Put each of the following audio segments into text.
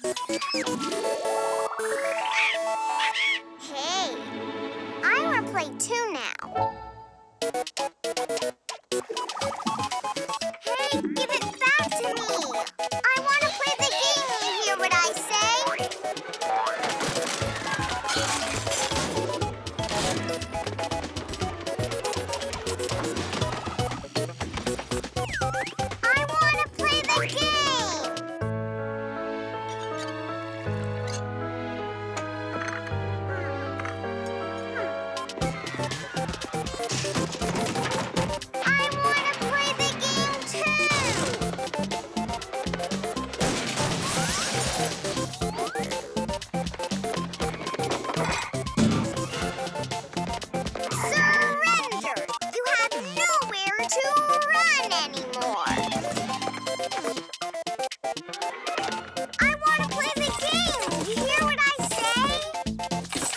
Hey, I want to play too now. Hey, give it back to me. I want to play the game. You hear what I say? I want to play the game. I want to play the game too. Surrender! You have nowhere to run anymore. I want to play the game. You hear what I say?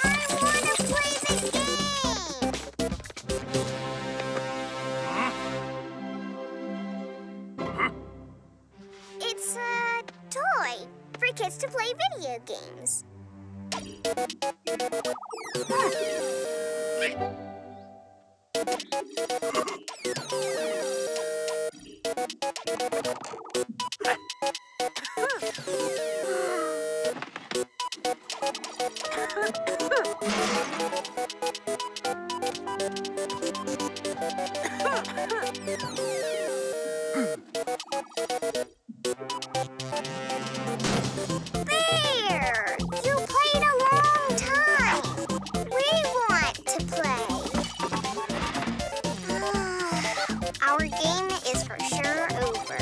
I want to play the game. It's a toy for kids to play video games. There! You played a long time. We want to play. Our game is for sure over.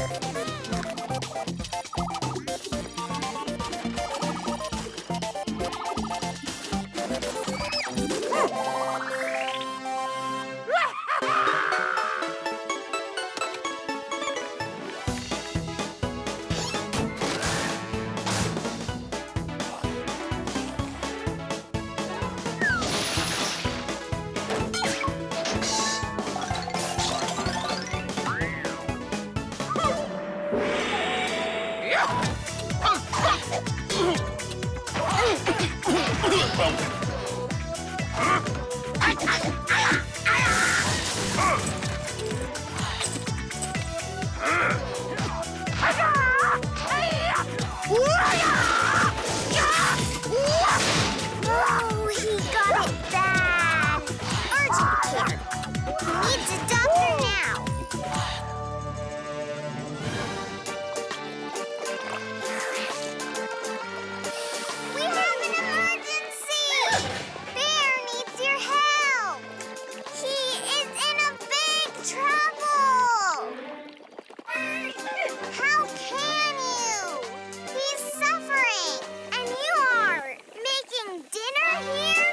Oh, he got it bad. Urgent care. He needs a doctor now. We have an emergency. Bear needs your help. He is in a big trouble. How can you? He's suffering, and you are making dinner here?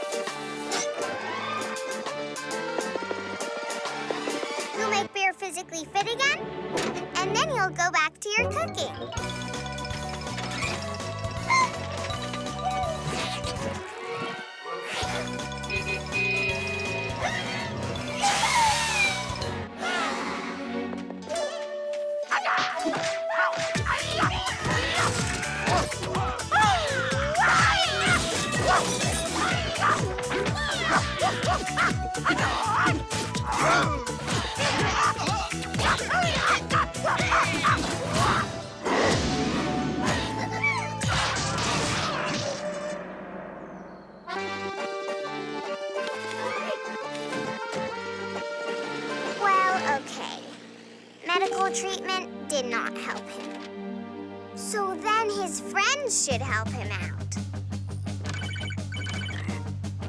You'll make Bear physically fit again, and then you'll go back to your cooking. Well, okay. Medical treatment did not help him. So then his friends should help him out.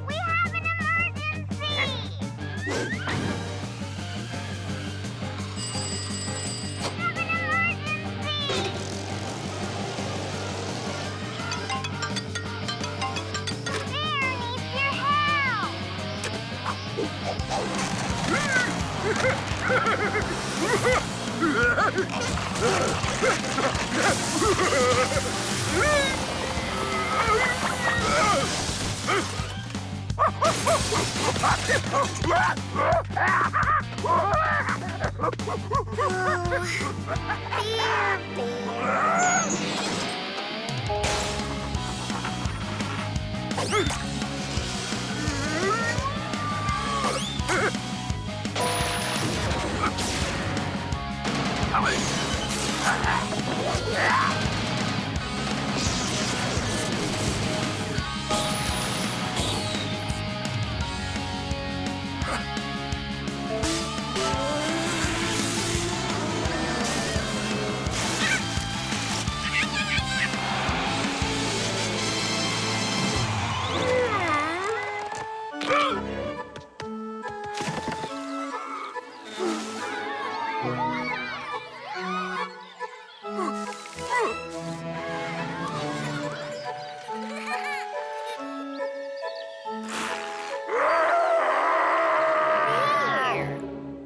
We have an emergency! Bear needs your help!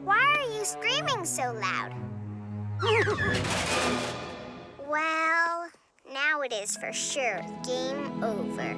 Why are you screaming so loud? Well, now it is for sure game over.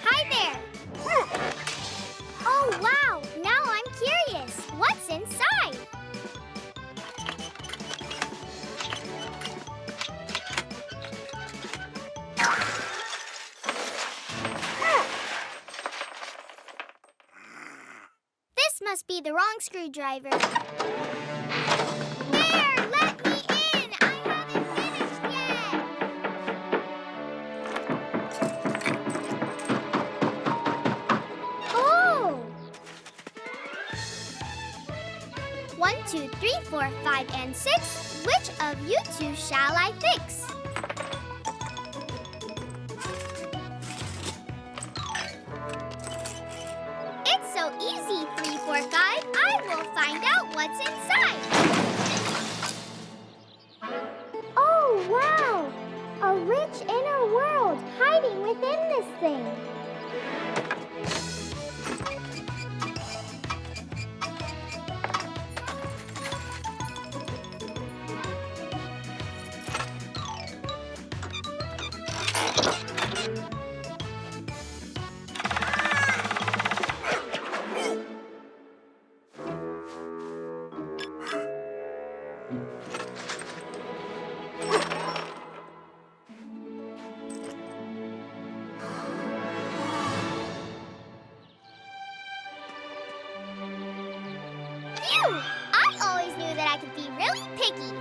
Hi there! Oh, wow! Now I'm curious. What's inside? This must be the wrong screwdriver. There! Let me in! I haven't finished yet! Oh! 1, 2, 3, 4, 5, and 6. Which of you two shall I fix? It's so easy, 3, 4, 5. I will find out what's inside. Oh, wow! A rich inner world hiding within this thing. Phew! I always knew that I could be really picky.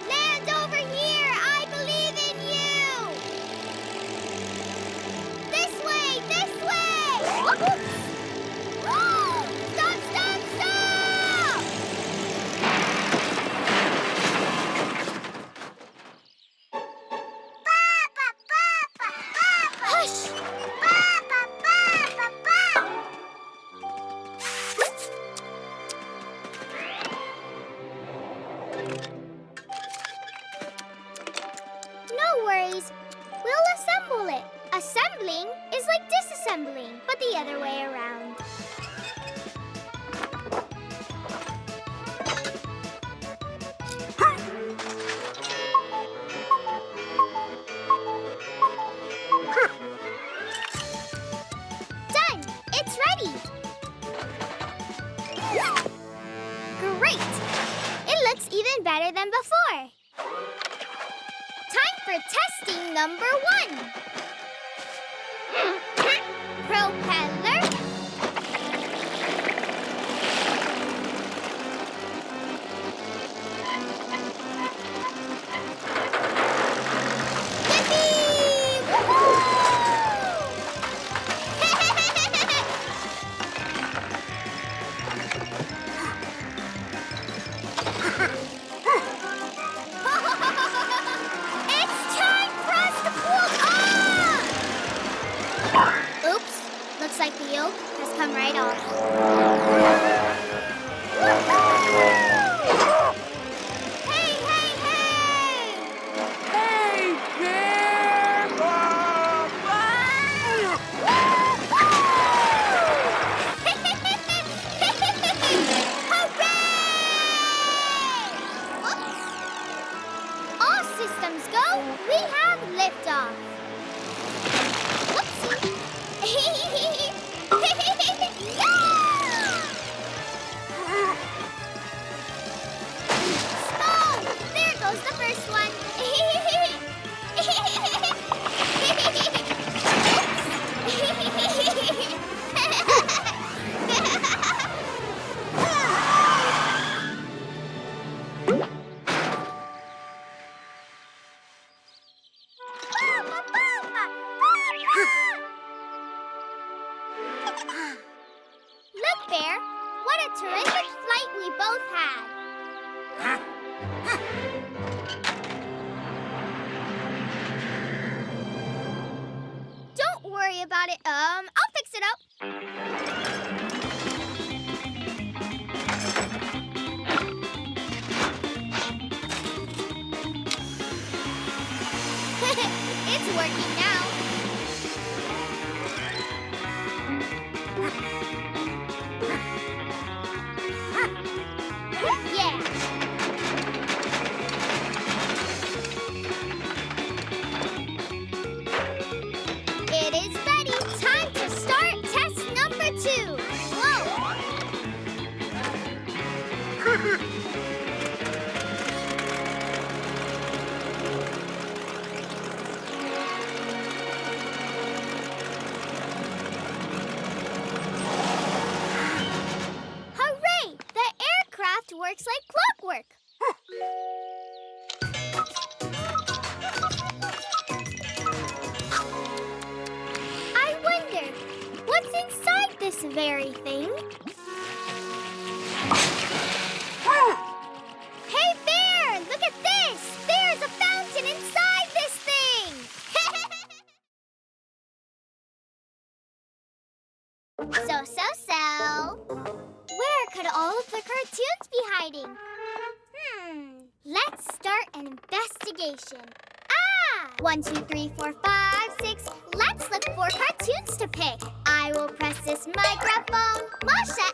Land over here! I believe in you! This way! We'll assemble it. Assembling is like disassembling, but the other way around. Done! It's ready! Great! It looks even better than before. Time for testing number 1. Propeller. Yippee! Woohoo! It's time for us to pull up! Oops, looks like the yoke has come right off. Hey, hey, hey! Hey, there! Hooray! All systems go. We have liftoff. Whoopsie. Smoke! There goes the first one. Look, Bear. What a terrific flight we both had. Don't worry about it. I'll fix it up. It's working now. Yeah. It is ready. Time to start test number 2. Whoa. Hooray! The aircraft works like clockwork. I wonder, what's inside this very thing? Hey, Bear! Look at this! There's a fountain inside this thing! So. Where could all of the cartoons be hiding? Let's start an investigation. 1, 2, 3, 4, 5, 6. Let's look for cartoons to pick. I will press this microphone. Masha